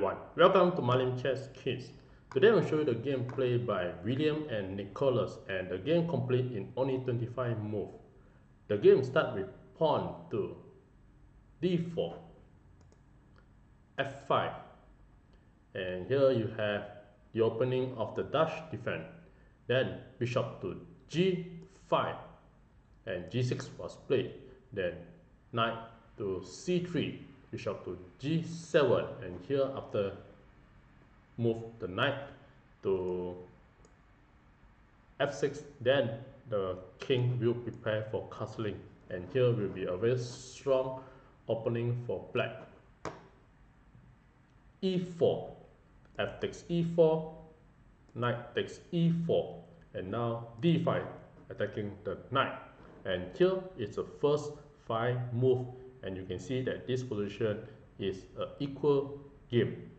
everyone, welcome to Malim Chess Kids. Today I will show you the game played by William and Nikolaus, and the game complete in only 25 moves. The game starts with pawn to d4, f5, and here you have the opening of the Dutch defense. Then bishop to g5 and g6 was played. Then knight to c3, bishop to g7, and here after move the knight to f6, then the king will prepare for castling, and here will be a very strong opening for black. e4, f takes e4, knight takes e4, and now d5 attacking the knight, and here is the first 5 move, and you can see that this position is an equal game.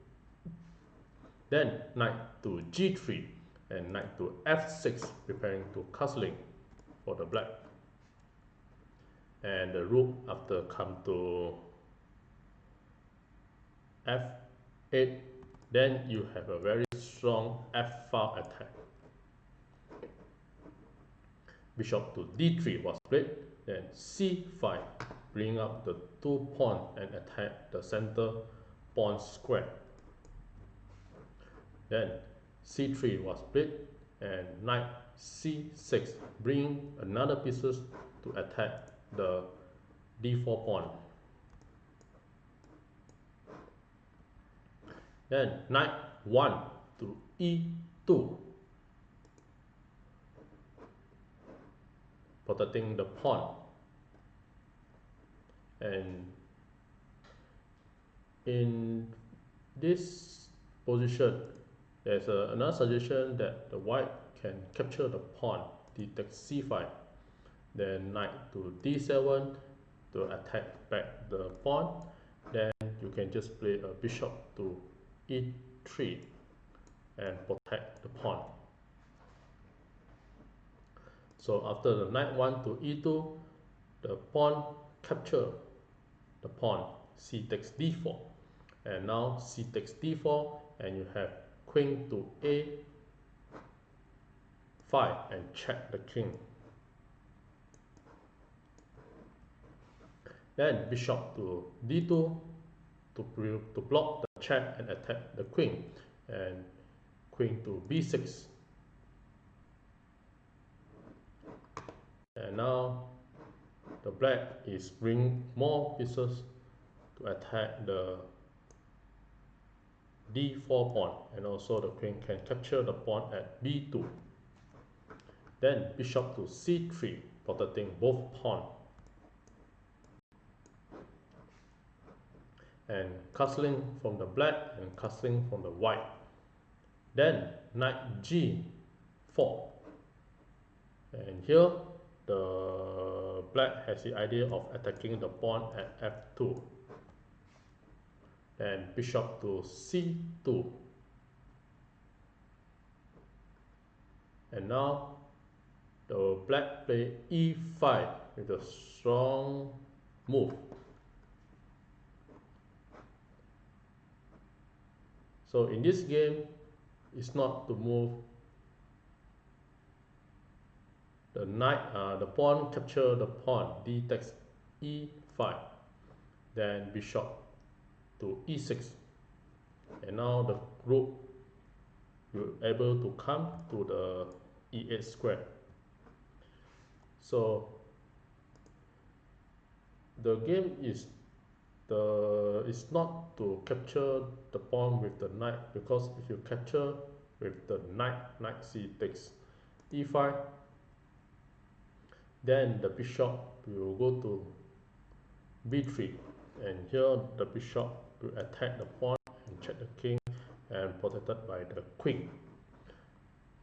Then knight to g3 and knight to f6, preparing to castling for the black, and the rook after come to f8. Then you have a very strong f5 attack. Bishop to d3 was played. Then c5, bring up the 2 pawns and attack the center pawn square. Then c3 was played, and knight c6, bring another pieces to attack the d4 pawn. Then knight 1 to e2, protecting the pawn. And in this position, there's another suggestion that the white can capture the pawn, d takes c5, then knight to d7 to attack back the pawn. Then you can just play a bishop to e3 and protect the pawn. So after the knight 1 to e2, the pawn capture the pawn, c takes d4, and now c takes d4, and you have queen to a5 and check the king. Then bishop to d2 to block the check and attack the queen, and queen to b6. And now the black is bring more pieces to attack the d4 pawn, and also the queen can capture the pawn at b2. Then bishop to c3, protecting both pawns, and castling from the black and castling from the white. Then knight g4, and here the black has the idea of attacking the pawn at f2. Then bishop to c2, and now the black play e5 with a strong move. So in this game, it's not to move the knight, the pawn capture the pawn, d takes e5, then bishop to e6, and now the rook will able to come to the e8 square. So the game is not to capture the pawn with the knight, because if you capture with the knight c takes e5, then the bishop will go to b3, and here the bishop will attack the pawn and check the king and protected by the queen.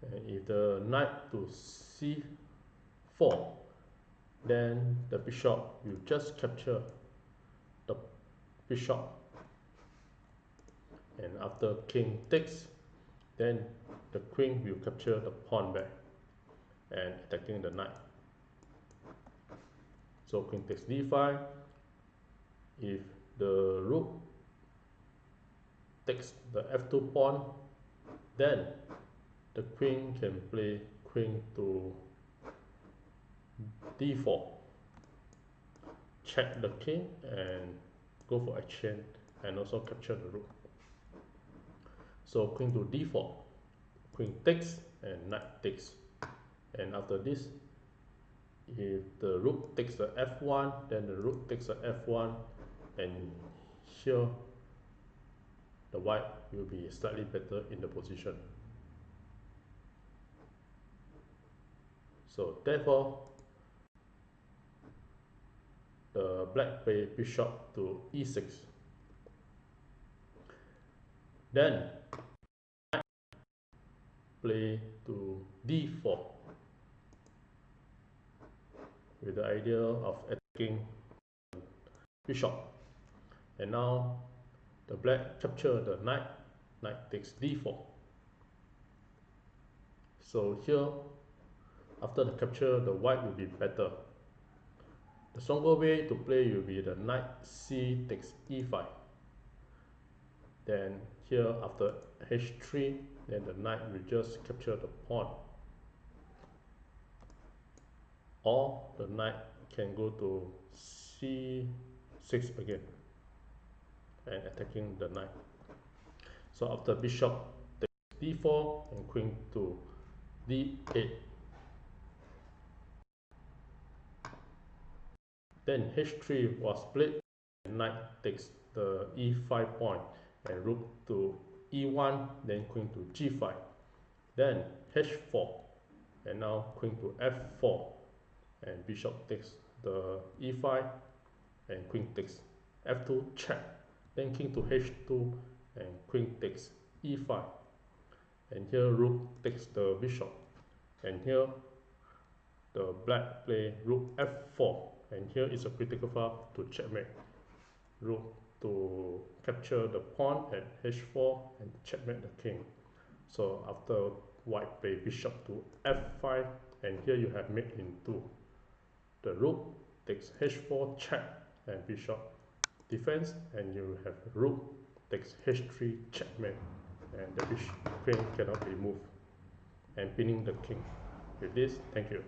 And if the knight to c4, then the bishop will just capture the bishop, and after king takes, then the queen will capture the pawn back and attacking the knight. So queen takes d5. If the rook takes the f2 pawn, then the queen can play queen to d4, check the king and go for exchange and also capture the rook. So queen to d4, queen takes and knight takes, and after this, if the rook takes the f1, then the rook takes the f1, and here the white will be slightly better in the position. So therefore, the black play bishop to e6. Then knight play to d4 with the idea of attacking bishop. And now the black capture the knight, knight takes d4. So here, after the capture, the white will be better. The stronger way to play will be the knight c takes e5. Then here, after h3, then the knight will just capture the pawn. Or the knight can go to c6 again and attacking the knight. So after bishop takes d4 and queen to d8. Then h3 was played, and knight takes the e5 pawn and rook to e1, then queen to g5. Then h4, and now queen to f4, and bishop takes the e5, and queen takes f2 check. Then king to h2, and queen takes e5. And here rook takes the bishop. And here the black play rook f4. And here is a critical file to checkmate. Rook to capture the pawn at h4 and checkmate the king. So after white play bishop to f5, and here you have mate in 2. The rook takes h4 check and bishop defense, and you have rook takes h3 checkmate, and the queen cannot be moved, and pinning the king. With this, thank you.